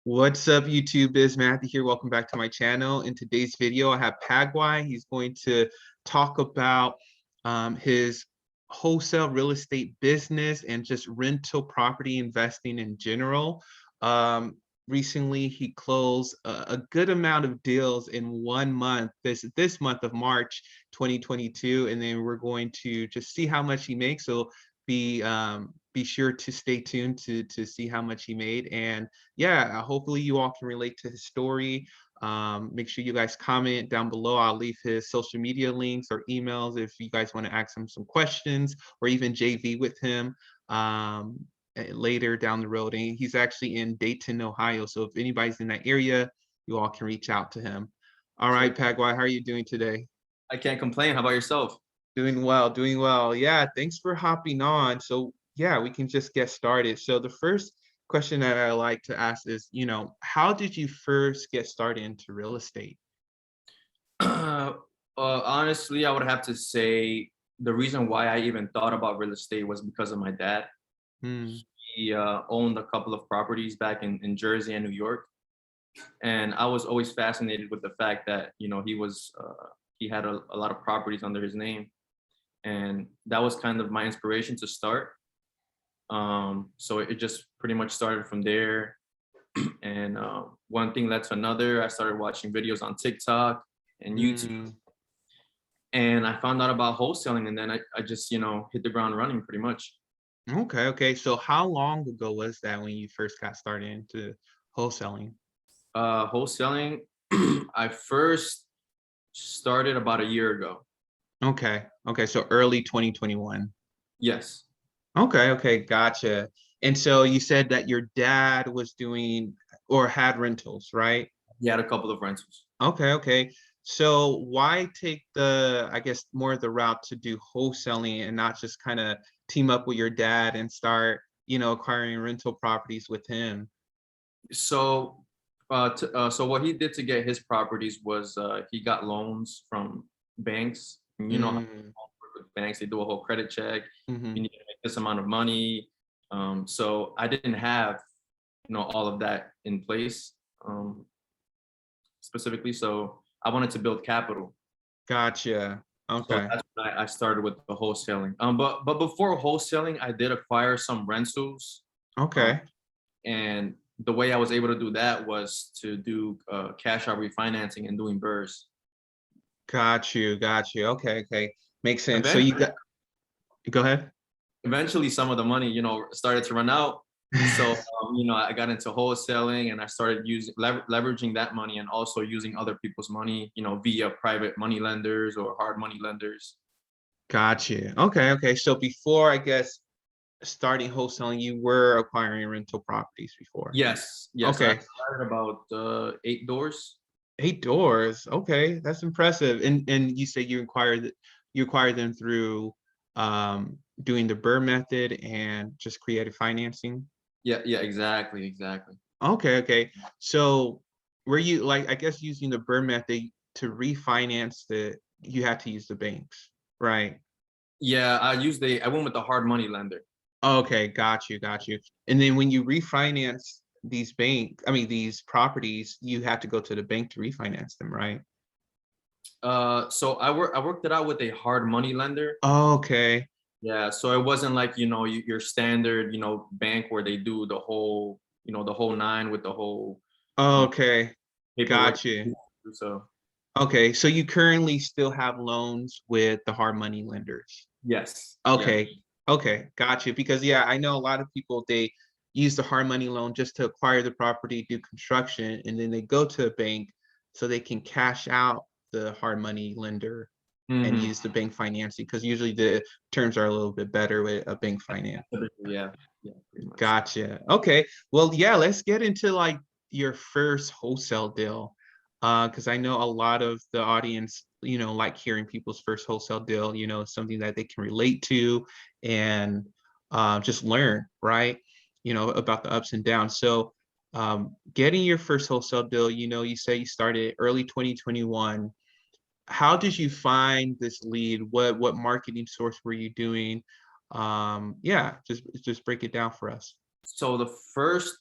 What's up, YouTube? Biz Matthew here. Welcome back to my channel. In today's video, I have Paguay. He's going to talk about his wholesale real estate business and just rental property investing in general. Recently, he closed a good amount of deals in 1 month, this month of March 2022, and then we're going to just see how much he makes. So be sure to stay tuned to see how much he made. And yeah, hopefully you all can relate to his story. Make sure you guys comment down below. I'll leave his social media links or emails if you guys want to ask him some questions or even JV with him later down the road. And he's actually in Dayton, Ohio. So if anybody's in that area, you all can reach out to him. All right, Paguay, how are you doing today? I can't complain. How about yourself? Doing well, doing well. Yeah, thanks for hopping on. So yeah, we can just get started. So the first question that I like to ask is, how did you first get started into real estate? Honestly, I would have to say the reason why I even thought about real estate was because of my dad. Hmm. He owned a couple of properties back in Jersey and New York, and I was always fascinated with the fact that he had a lot of properties under his name, and that was kind of my inspiration to start. So it just pretty much started from there, and one thing led to another. I started watching videos on TikTok and YouTube, Hmm. and I found out about wholesaling, and then I just hit the ground running pretty much. Okay, okay. So how long ago was that when you first got started into wholesaling? Wholesaling, I first started about a year ago. Okay, okay. So early 2021. Yes, Okay, okay, gotcha. And so you said that your dad was doing or had rentals, right? he had a couple of rentals. Okay, okay. So why take the, I guess, more of the route to do wholesaling and not just kind of team up with your dad and start, acquiring rental properties with him? So what he did to get his properties was he got loans from banks. And you know how Mm, loans work with banks, they do a whole credit check. You hmm. need to make this amount of money. So I didn't have all of that in place, um, specifically. So I wanted to build capital. Gotcha. So Okay. that's when I started with the wholesaling. But before wholesaling, I did acquire some rentals. Um, Okay. and the way I was able to do that was to do cash out refinancing and doing burrs. Got you. Got you. Okay. Okay. Makes sense. So you Eventually, got, go ahead. eventually, some of the money, started to run out. So, I got into wholesaling and I started using leveraging that money and also using other people's money, via private money lenders or hard money lenders. Got you. Okay. Okay. So before, I guess, starting wholesaling, you were acquiring rental properties before. Yes, yes. I Okay. acquired about 8 doors. 8 doors. Okay, that's impressive. And you say you acquired them through doing the Burr method and just creative financing. Yeah, yeah, exactly, exactly. Okay, okay. So were you like, I guess, using the Burr method to refinance you had to use the banks, right? Yeah, I went with the hard money lender. Okay, got you, got you. And then when you refinance these properties, you have to go to the bank to refinance them, right? So I worked it out with a hard money lender. Okay. Yeah, so it wasn't like your standard bank where they do the whole nine with the whole um, Okay. paperwork. Got you. So Okay. So you currently still have loans with the hard money lenders. yes, yes. Okay. Okay. Got you. Because yeah, I know a lot of people, they use the hard money loan just to acquire the property, do construction, and then they go to a bank so they can cash out the hard money lender and Hmm. use the bank financing because usually the terms are a little bit better with a bank finance. Yeah, yeah, pretty much. Gotcha. Okay. Well, yeah, let's get into like your first wholesale deal. Because I know a lot of the audience, like hearing people's first wholesale deal, something that they can relate to and just learn, right? About the ups and downs. So getting your first wholesale deal, you say you started early 2021. How did you find this lead? What marketing source were you doing? Yeah, just break it down for us. So the first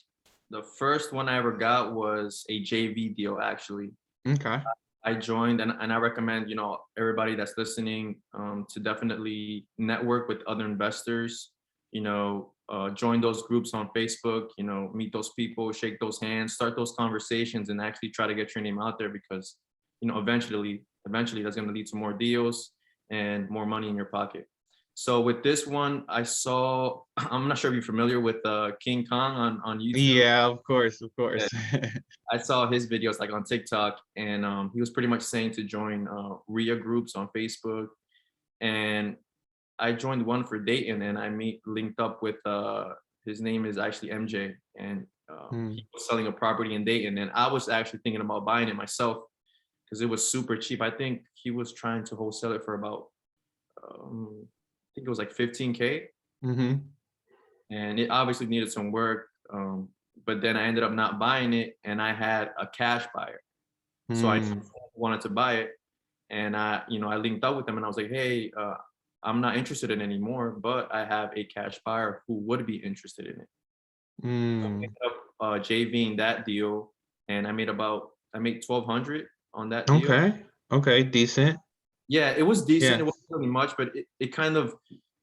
The first one I ever got was a JV deal, actually. Okay. I joined, and I recommend, everybody that's listening, to definitely network with other investors. Join those groups on Facebook. Meet those people, shake those hands, start those conversations, and actually try to get your name out there because, eventually that's going to lead to more deals and more money in your pocket. So with this one, I saw. I'm not sure if you're familiar with King Kong on YouTube. Yeah, of course, of Yeah, course. I saw his videos like on TikTok, and he was pretty much saying to join RIA groups on Facebook. And I joined one for Dayton, and I linked up with his name is actually MJ, and he Mm, was selling a property in Dayton, and I was actually thinking about buying it myself because it was super cheap. I think he was trying to wholesale it for about I think it was like 15K, mhm, and it obviously needed some work. But then I ended up not buying it, and I had a cash buyer. So I mm, wanted to buy it, and I linked up with them, and I was like, "Hey, I'm not interested in it anymore, but I have a cash buyer who would be interested in it." So I mm. ended up JVing that deal, and I made 1,200 on that deal. Okay, okay, decent. Yeah, it was decent. Yeah. It wasn't really much, but it kind of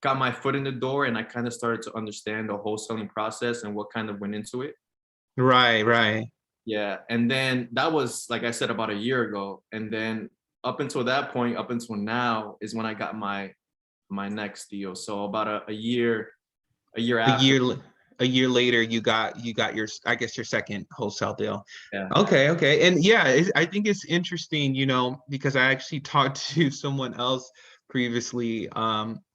got my foot in the door, and I kind of started to understand the wholesaling process and what kind of went into it. Right, right. Yeah, and then that was, like I said, about a year ago, and then up until that point, up until now, is when I got my next deal. So about a year A after. year l a year later, you got your I guess, your second wholesale deal. Yeah. Okay, okay, and yeah, I think it's interesting, because I actually talked to someone else previously,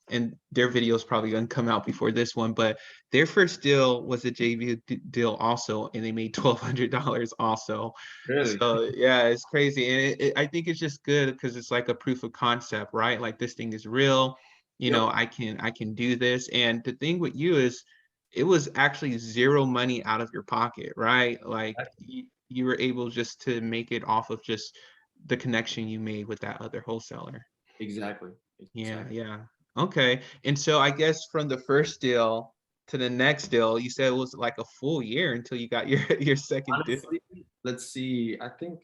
and their video is probably gonna come out before this one, but their first deal was a JV deal also, and they made $1,200 also. Really? So, yeah, it's crazy, and I think it's just good because it's like a proof of concept, right? Like, this thing is real, Yep. I can do this, and the thing with you is it was actually 0 money out of your pocket, right? Like, you were able just to make it off of just the connection you made with that other wholesaler. Exactly. Yeah, Exactly. yeah. Okay, and so I guess from the first deal to the next deal, you said it was like a full year until you got your your second deal. Honestly, let's see. I think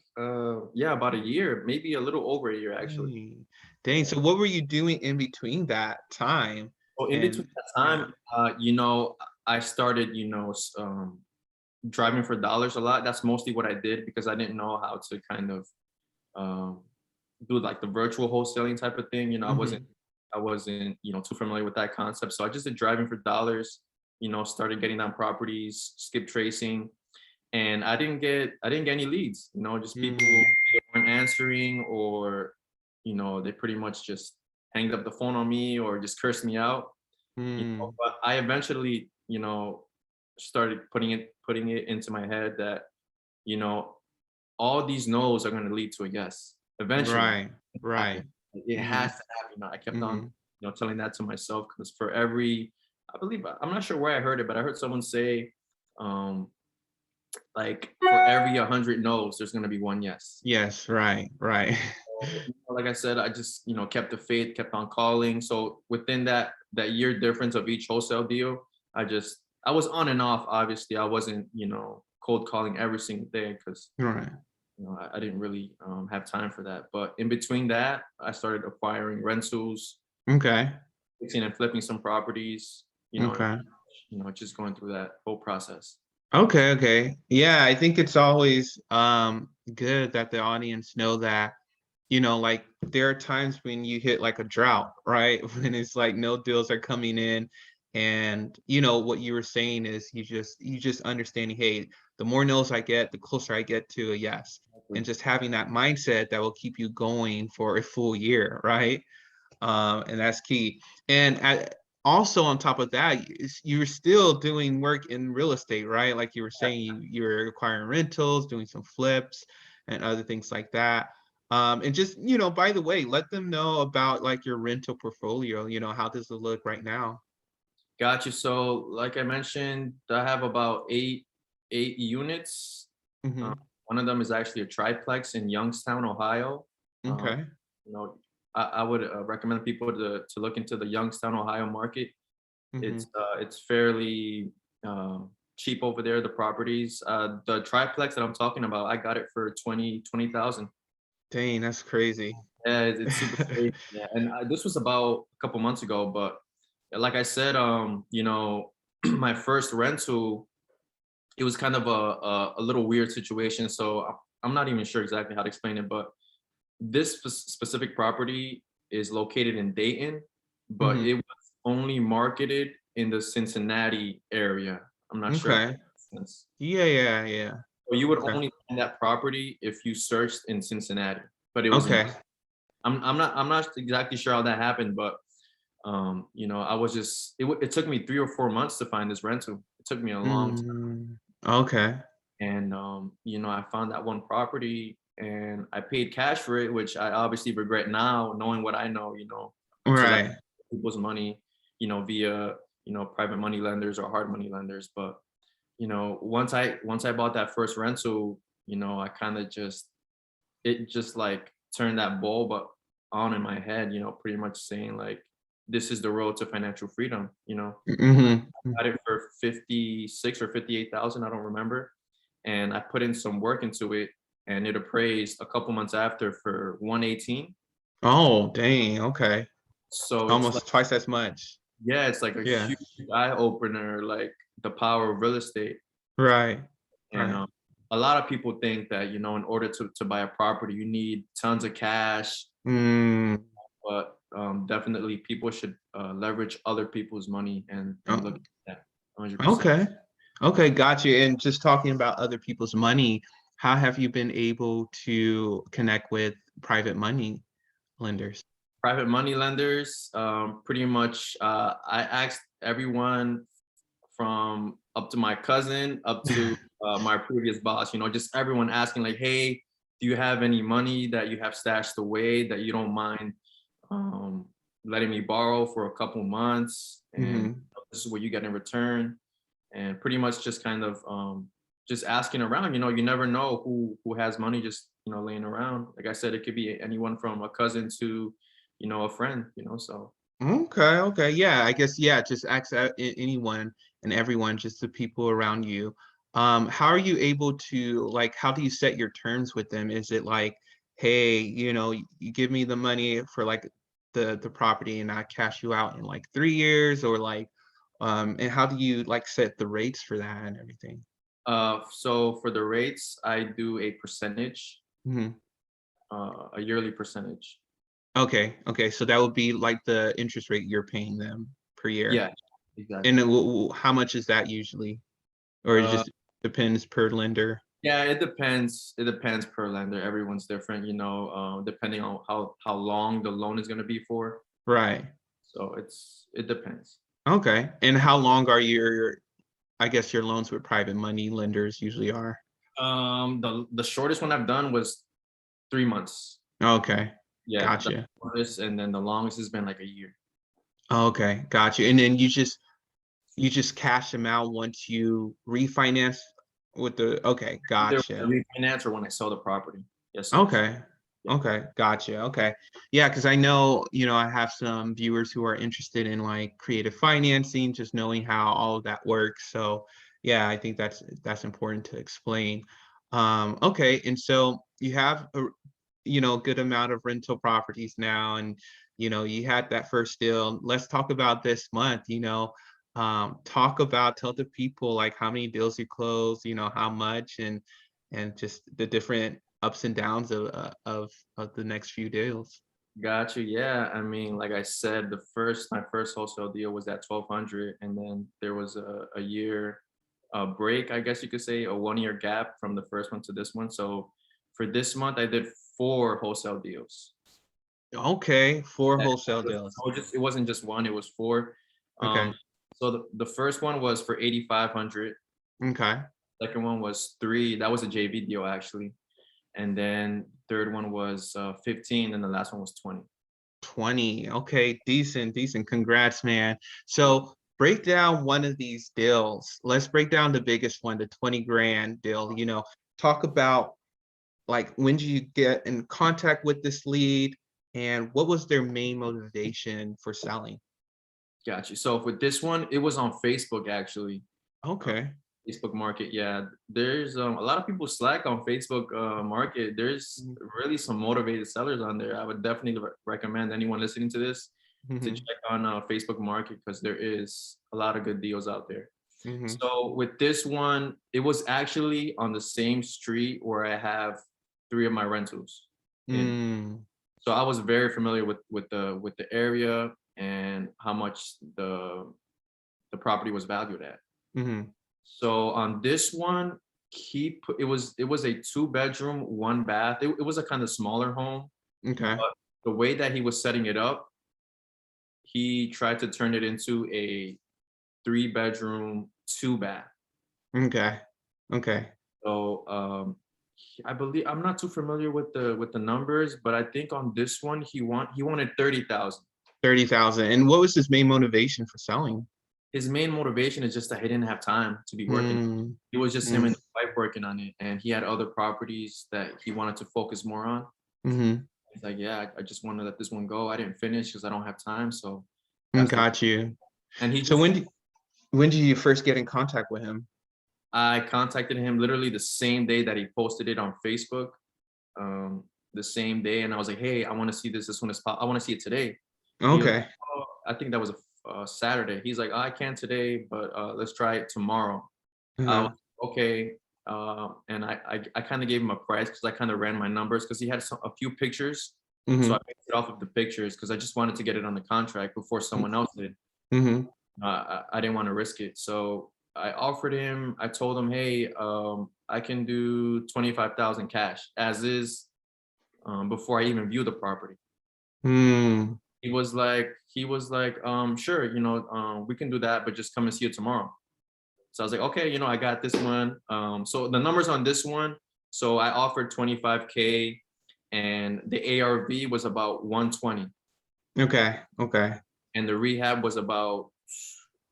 yeah, about a year, maybe a little over a year actually. Dang. Dang, Yeah. so what were you doing in between that time? So in between And that yeah. time, I started, driving for dollars a lot. That's mostly what I did because I didn't know how to kind of um, do like the virtual wholesaling type of thing. Mhm. I wasn't, too familiar with that concept. So I just did driving for dollars, started getting down properties, skip tracing, and I didn't get any leads, just people Mm, either weren't answering or, they pretty much just hanged up the phone on me or just cursed me out. mm. But I eventually, started putting it into my head that, you know, all these no's are gonna lead to a yes. Eventually, Right, it right. happen. It has Mhm, to happen. I kept on, mhm. telling that to myself because for every, I believe, I'm not sure where I heard it, but I heard someone say, um, like for every 100 no's, there's gonna be one yes. Yes, right, right. So, like I said, I just, kept the faith, kept on calling. So within that year difference of each wholesale deal, I was on and off. Obviously, I wasn't, cold calling every single day because Right. I didn't really have time for that. But in between that, I started acquiring rentals, Okay, fixing and flipping some properties. And, okay. just going through that whole process. Okay, okay. Yeah, I think it's always good that the audience know that, like there are times when you hit like a drought, right? When it's like no deals are coming in and what you were saying is you just understanding, hey, the more no's I get, the closer I get to a yes. And just having that mindset that will keep you going for a full year, right? And that's key. And also on top of that, you're still doing work in real estate, right? Like you were saying, you're acquiring rentals, doing some flips, and other things like that. And just by the way, let them know about like your rental portfolio. How does it look right now? Gotcha. So, like I mentioned, I have about eight units. Uh, Hmm. one of them is actually a triplex in Youngstown, Ohio. Um, Okay. you know, I would recommend people to look into the Youngstown, Ohio market. Hmm. It's fairly cheap over there, the properties. The triplex that I'm talking about, I got it for 20,000. Dang, that's crazy. Yeah, it's super crazy. Yeah, and this was about a couple months ago, but like I said, my first rental, it was kind of a little weird situation. So I'm not even sure exactly how to explain it, but this specific property is located in Dayton, but Mhm. it was only marketed in the Cincinnati area. I'm not sure if that Okay. makes sense. Yeah, yeah, yeah. So you would Okay. only find that property if you searched in Cincinnati, but it was in. Okay. I'm not exactly sure how that happened, but I was just it took me 3 or 4 months to find this rental. It took me a long time, Mm. Okay. and I found that one property and I paid cash for it, which I obviously regret now, knowing what I know, because I Right. people's money, via private money lenders or hard money lenders. But once I bought that first rental, I kind of just it just like turned that bulb up on in my head, pretty much saying like this is the road to financial freedom. Mhm. Got it for 56 or 58,000, I don't remember. And I put in some work into it and it appraised a couple months after for 118. Oh, dang, okay. So it's like, Almost twice as much. yeah, it's like a Yeah. huge eye opener, like the power of real estate. Right. And Right. a lot of people think that, in order to buy a property, you need tons of cash, Mm. but definitely people should leverage other people's money and look Oh, at that 100%. okay. Okay, got you. And just talking about other people's money, how have you been able to connect with private money lenders? Private money lenders, pretty much, I asked everyone from up to my cousin, up to my previous boss, just everyone asking like, hey, do you have any money that you have stashed away that you don't mind um, letting me borrow for a couple months? And Hmm. this is what you get in return. And pretty much just kind of just asking around, you never know who has money just, laying around. Like I said, it could be anyone from a cousin to, a friend, so. Okay, okay. Yeah, I guess yeah, just ask anyone and everyone, just the people around you. How are you able to like how do you set your terms with them? Is it like, hey, you give me the money for like the property and I cash you out in like 3 years or like and how do you like set the rates for that and everything? So for the rates, I do a percentage, Mhm. a yearly percentage. Okay, okay. So that would be like the interest rate you're paying them per year. Yeah, And exactly. then how much is that usually? Or it Uh, just depends per lender? yeah, it depends. It depends per lender. Everyone's different, depending on how long the loan is going to be for. Right. So it depends. Okay. And how long are I guess your loans with private money lenders usually are? The shortest one I've done was 3 months. Okay. Yeah, the Gotcha. shortest, and then the longest has been like a year. Okay. Gotcha. And then you just cash them out once you refinance with the okay, Either when gotcha. I refinance or when I sell the property. Yes, sir. Okay. Yeah. Okay. Gotcha. Okay. Yeah, because I know, I have some viewers who are interested in like creative financing, just knowing how all of that works. So yeah, I think that's important to explain. Okay, and so you have a good amount of rental properties now, and you had that first deal. Let's talk about this month, tell the people like how many deals you closed, how much and just the different ups and downs of the next few deals. Got you. Yeah. I mean, like I said, my first wholesale deal was at 1,200, and then there was a year break, I guess you could say, a 1 year gap from the first one to this one. So for this month, I did 4 wholesale deals. Okay, four Yeah, wholesale deals. it wasn't just one; it was 4. Okay. So the first one was for 8,500. Okay. Second one was 3. That was a JV deal actually, and then third one was 15, and the last one was 20. 20. Okay, decent, decent. Congrats, man. Yeah. So break down one of these deals. Let's break down the biggest one, the 20 grand deal. Talk about like when did you get in contact with this lead and what was their main motivation for selling? Got you. So with this one, it was on Facebook actually. Uh, Okay. Facebook Market, yeah. There's a lot of people slack on Facebook Market. There's really some motivated sellers on there. I would definitely recommend anyone listening to this to Mhm, check on Facebook Market because there is a lot of good deals out there. mhm. So with this one, it was actually on the same street where I have three of my rentals in. Mm, So I was very familiar with the area and how much the property was valued at. mhm. So on this one, it was a 2 bedroom, 1 bath. It was a kind of smaller home, Okay, but the way that he was setting it up, he tried to turn it into a 3 bedroom, 2 bath. okay, okay. So I believe I'm not too familiar with the numbers, but I think on this one he wanted 30,000. 30,000. And what was his main motivation for selling? His main motivation is just that he didn't have time to be working. Mm, It was just him mm, and his wife working on it, and he had other properties that he wanted to focus more on. mhm. He's like, yeah, I just want to let this one go. I didn't finish because I don't have time. So that's the Got you. and he So just when did you first get in contact with him? I contacted him literally the same day that he posted it on Facebook. The same day, and I was like, hey, I want to see this as soon as possible. I want to see it today. He was, Okay. oh, I think that was a Saturday. He's like, oh, I can't today, but let's try it tomorrow. I was Uh-huh. okay. And I kind of gave him a price because I kind of ran my numbers because he had a few pictures. So I Mhm, based it off of the pictures because I just wanted to get it on the contract before someone else did. mhm. I didn't want to risk it. So I offered him, I told him, hey, I can do 25,000 cash as is before I even view the property. Mm, He was like, sure, we can do that, but just come and see it tomorrow. So I was like, okay, I got this one. So the numbers on this one, so I offered 25K and the ARV was about 120 okay, okay, and the rehab was about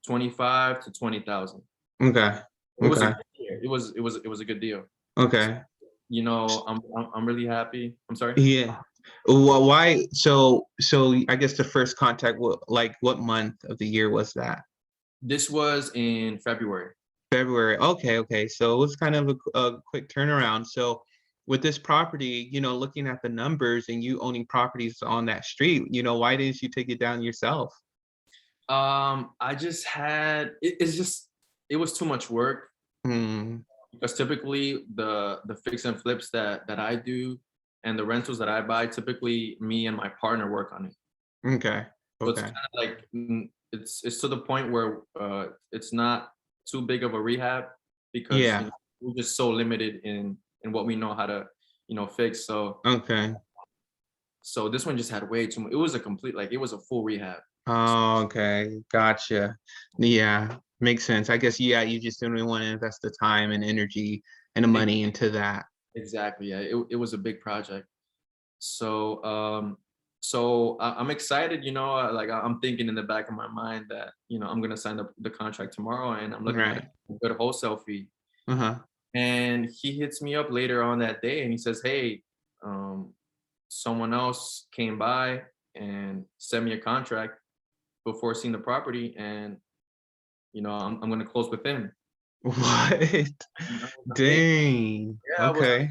25 to 20,000. okay, It was a okay, good deal. It was a good deal. okay. I'm really happy. I'm sorry. Yeah. Why? So I guess the first contact, what month of the year was that? This was in February. February. Okay, okay. So it was kind of a quick turnaround. So with this property, looking at the numbers and you owning properties on that street, why didn't you take it down yourself? I just had it's just it was too much work Mm, because typically the fix and flips that I do and the rentals that I buy, typically me and my partner work on it. okay, So it's okay. kind of like it's to the point where it's not too big of a rehab because Yeah. we're just so limited in what we know how to fix. Okay. So this one just had way too much. It was a complete like it was a full rehab. Oh, okay. Gotcha. Yeah, makes sense. I guess, yeah, you just didn't want to invest the time and energy and the Ex- money into that. Exactly. Yeah. It was a big project. So I'm excited. Like I'm thinking in the back of my mind that I'm gonna sign the contract tomorrow, and I'm looking at Right. a good wholesale fee. Uh-huh. And he hits me up later on that day and he says, hey, um, someone else came by and sent me a contract before seeing the property. And, I'm going to close with him. What? And I was like, hey, Dang. yeah, I was like, Okay.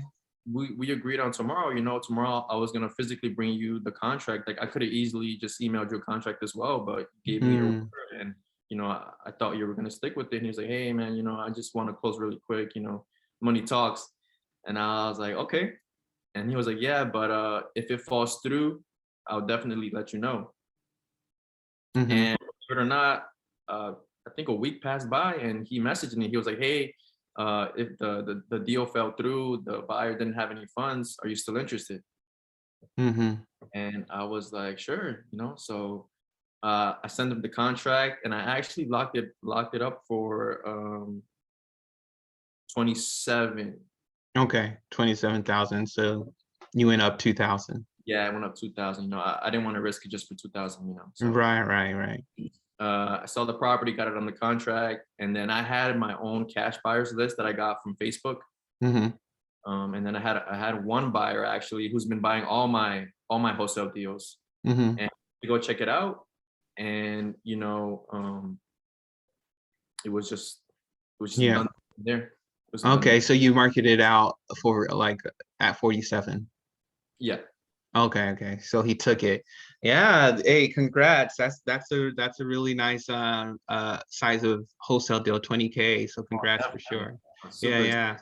we agreed on tomorrow. Tomorrow I was going to physically bring you the contract. Like I could have easily just emailed you a contract as well, but you gave me your Hmm. word. And, I thought you were going to stick with it. And he was like, hey, man, I just want to close really quick. Money talks. And I was like, okay. And he was like, yeah, but if it falls through, I'll definitely let you know. Hmm. And believe it or not, I think a week passed by and he messaged me. He was like, hey, if the deal fell through, the buyer didn't have any funds, are you still interested? Hmm. And I was like, sure. So I sent him the contract and I actually locked it up for 27. Okay. 27,000. So you went up 2,000. Yeah, I went up 2,000. I didn't want to risk it just for 2,000. So Right, right, right. I saw the property, got it on the contract, and then I had my own cash buyers list that I got from Facebook. Hmm. And then I had one buyer actually who's been buying all my wholesale deals, Hmm. and to go check it out, and it was just Yeah. none. there. It was a Okay, vendor. so you marketed out for like at 47. Yeah. Okay, okay. So he took it. Yeah, hey, congrats. That's a really nice size of wholesale deal, 20K. So Oh, congrats for definitely. sure. I'm Yeah, super excited. yeah.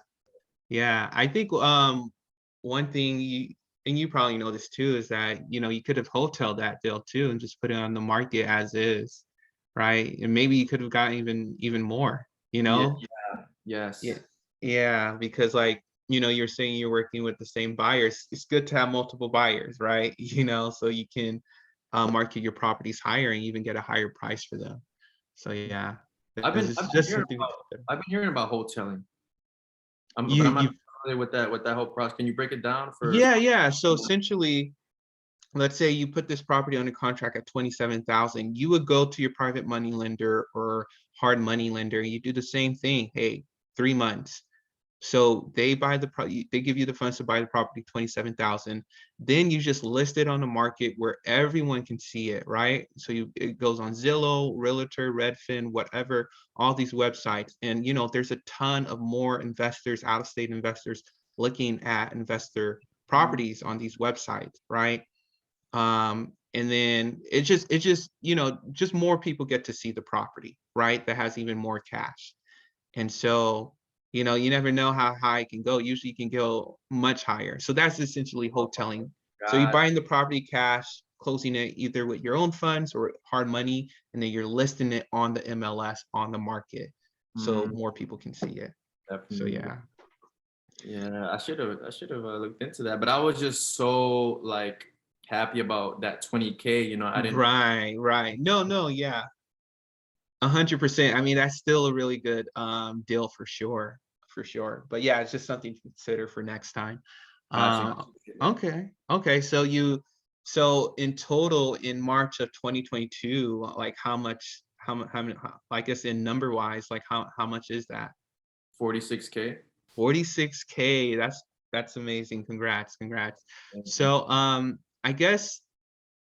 Yeah. I think one thing you and you probably know this too is that you could have wholesaled that deal too and just put it on the market as is, right? And maybe you could have gotten even more, you Yeah, know? yeah, Yeah, yes. yeah, because like, you're saying you're working with the same buyers. It's good to have multiple buyers, right? So you can market your properties higher and even get a higher price for them. So yeah, this is I've been just hearing something to about consider. wholesaling. But You I'm not you familiar with that whole process. Can you break it down for? yeah, yeah. So essentially, let's say you put this property under contract at 27,000, you would go to your private money lender or hard money lender. You do the same thing. Hey, 3 months. So they give you the funds to buy the property, 27,000. Then you just list it on the market where everyone can see it, right? So it goes on Zillow, Realtor, Redfin, whatever, all these websites. And there's a ton of more investors, out-of-state investors looking at investor properties on these websites, right? And then just more people get to see the property, right? That has even more cash. And so, you never know how high it can go. Usually you can go much higher. So that's essentially Oh wholesaling. So you're God. buying the property cash, closing it either with your own funds or hard money, and then you're listing it on the MLS on the market so Mm, more people can see it. So definitely. yeah. Yeah, I should have looked into that, but I was just so like happy about that 20K. I didn't. Right, right. No, no, yeah. 100%. I mean, that's still a really good deal for sure, for sure. But yeah, it's just something to consider for next time. Gotcha. Okay, okay. So in total, in March of 2022, like how many, I guess in number wise, like how much is that? 46K. 46K. That's amazing. Congrats, congrats. Thank you. So I guess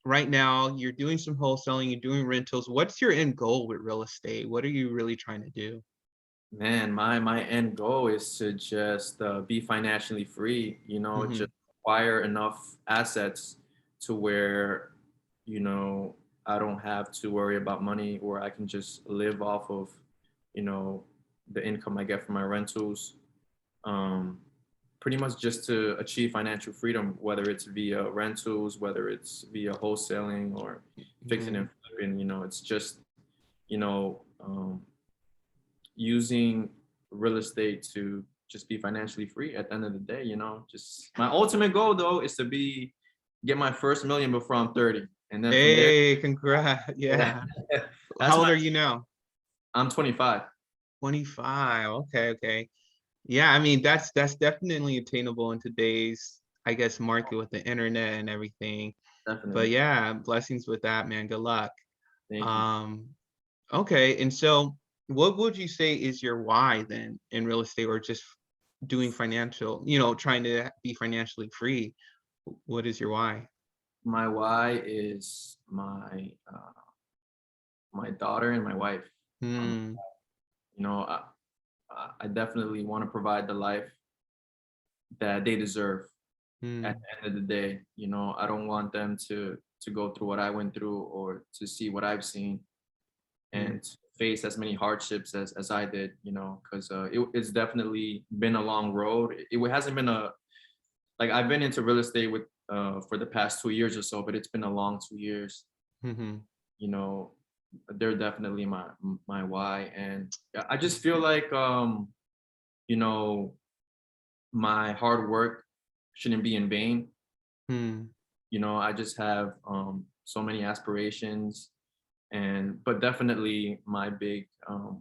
right now you're doing some wholesaling, you're doing rentals. What's your end goal with real estate? What are you really trying to do? Man, my end goal is to just be financially free. Hmm. Just acquire enough assets to where you know I don't have to worry about money, or I can just live off of you know the income I get from my rentals. Um, Pretty much just to achieve financial freedom, whether it's via rentals, whether it's via wholesaling or fixing Hmm. and flipping. It's just you know um, using real estate to just be financially free at the end of the day. Just my ultimate goal though is to get my first million before I'm 30, and then from there. Hey, congrats. Yeah. Yeah. That's How old my. are you now? I'm 25. 25. Okay, okay. Yeah, I mean that's definitely attainable in today's, I guess, market with the internet and everything. But Definitely. yeah, blessings with that, man. Good luck. Thank you. Um, okay, and so what would you say is your why then in real estate or just doing financial, trying to be financially free? What is your why? My why is my daughter and my wife. Um, Hmm. you know, I, I definitely want to provide the life that they deserve at Hmm. the end of the day. I don't want them to go through what I went through, or to see what I've seen, Hmm. and face as many hardships as I did, because it's definitely been a long road. It hasn't been like I've been into real estate with for the past 2 years or so, but it's been a long 2 years. Hmm. You know, they're definitely my why, and I just feel like you know my hard work shouldn't be in vain. Hmm. I just have so many aspirations, but definitely my big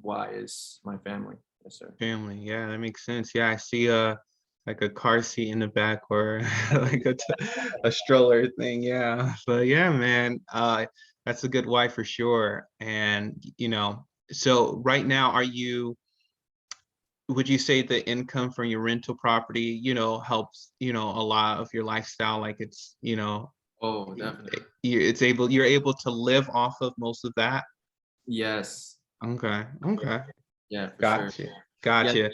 why is my family. Yes, sir. Family. Yeah, that makes sense. Yeah, I see like a car seat in the back or like a stroller thing. Yeah. But yeah, man, that's a good why for sure. And so right now would you say the income from your rental property, helps, a lot of your lifestyle? Like it's, Oh, definitely. you're able to live off of most of that? Yes. Okay. Okay. Yeah, for sure. Gotcha. Yeah, Gotcha.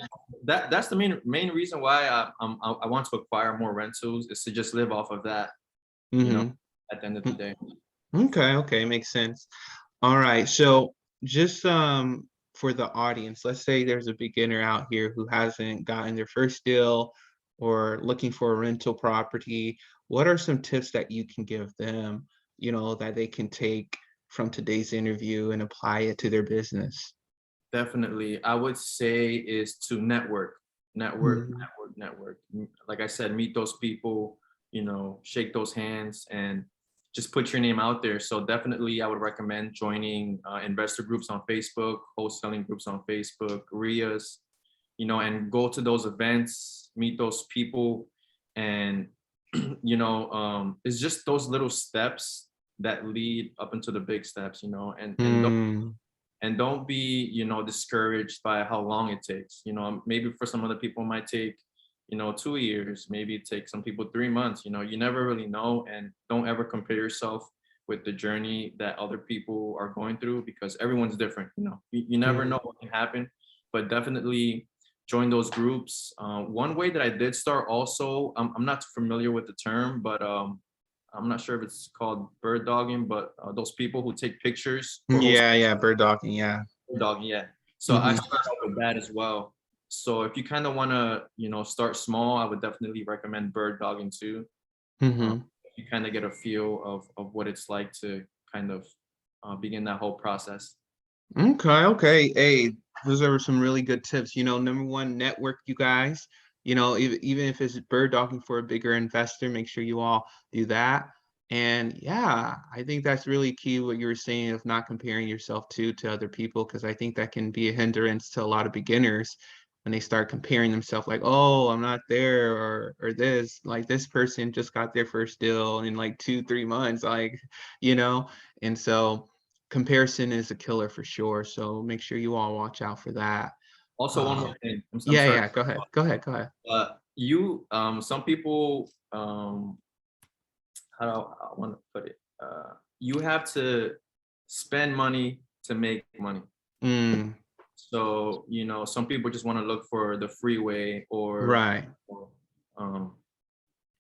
that's the main reason why I want to acquire more rentals is to just live off of that, you know, Hmm. at the end of the day. Okay, okay, makes sense. All right, so just for the audience, let's say there's a beginner out here who hasn't gotten their first deal or looking for a rental property. What are some tips that you can give them, that they can take from today's interview and apply it to their business? Definitely, I would say is to network, network, Mhm. network, network. Like I said, meet those people, shake those hands, and just put your name out there. So definitely, I would recommend joining investor groups on Facebook, wholesaling groups on Facebook, RIAs, and go to those events, meet those people, and it's just those little steps that lead up into the big steps, Mm, and don't be discouraged by how long it takes. Maybe for some other people it might take 2 years, maybe it takes some people 3 months. You never really know, and don't ever compare yourself with the journey that other people are going through, because everyone's different. You never know mm, what can happen, but definitely join those groups. One way that I did start also, I'm not familiar with the term, but I'm not sure if it's called bird dogging, but those people who take pictures for wholesale yeah, yeah, bird dogging, yeah. dogging, yeah. So I Hmm. started off with that as well. So if you kind of want to, start small, I would definitely recommend bird dogging too. Um, Hmm. you kind of get a feel of what it's like to kind of begin that whole process. Okay, okay. Hey, those are some really good tips. Number one, network, you guys. Even if it's bird dogging for a bigger investor, make sure you all do that. And yeah, I think that's really key what you were saying of not comparing yourself to other people, because I think that can be a hindrance to a lot of beginners when they start comparing themselves like, oh, I'm not there, or this, like this person just got their first deal in like 2, 3 months, like, you know, and so comparison is a killer for sure, so make sure you all watch out for that. Also, one more thing. I'm Yeah, sorry. yeah, go ahead. Go ahead, go ahead. Some people, how do I want to put it? You have to spend money to make money. Mm, So, some people just want to look for the freeway right. or um,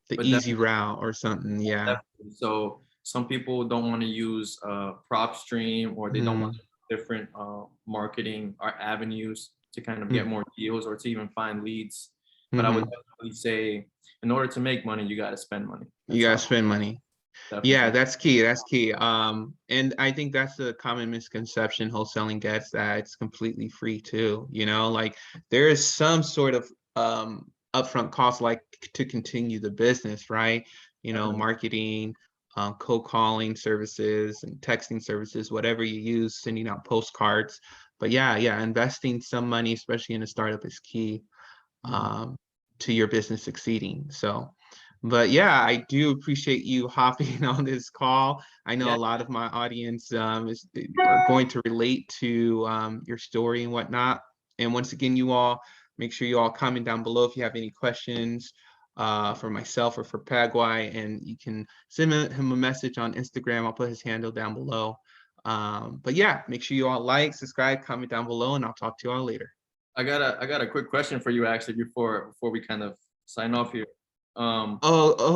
The but easy route or something, yeah. definitely. So some people don't want to use prop stream, or they don't want Mm, different marketing or avenues to kind of get mm, more deals or to even find leads. But I would mhm. definitely say, in order to make money, you got to spend money. You That's gotta how, spend money. Yeah, definitely. that's key. That's key. And I think that's a common misconception wholesaling gets, that it's completely free too. Like there is some sort of upfront cost, like to continue the business, right? Definitely. Marketing, cold calling services and texting services, whatever you use, sending out postcards. But yeah, yeah, investing some money, especially in a startup, is key Mhm. um, to your business succeeding. So, but yeah, I do appreciate you hopping on this call. I know Yeah, a lot of my audience are going to relate to your story and whatnot. And once again, you all make sure you all comment down below if you have any questions for myself or for Paguay, and you can send him a message on Instagram. I'll put his handle down below. But yeah, make sure you all like, subscribe, comment down below, and I'll talk to you all later. I got a quick question for you actually before we kind of sign off here. Um, Oh,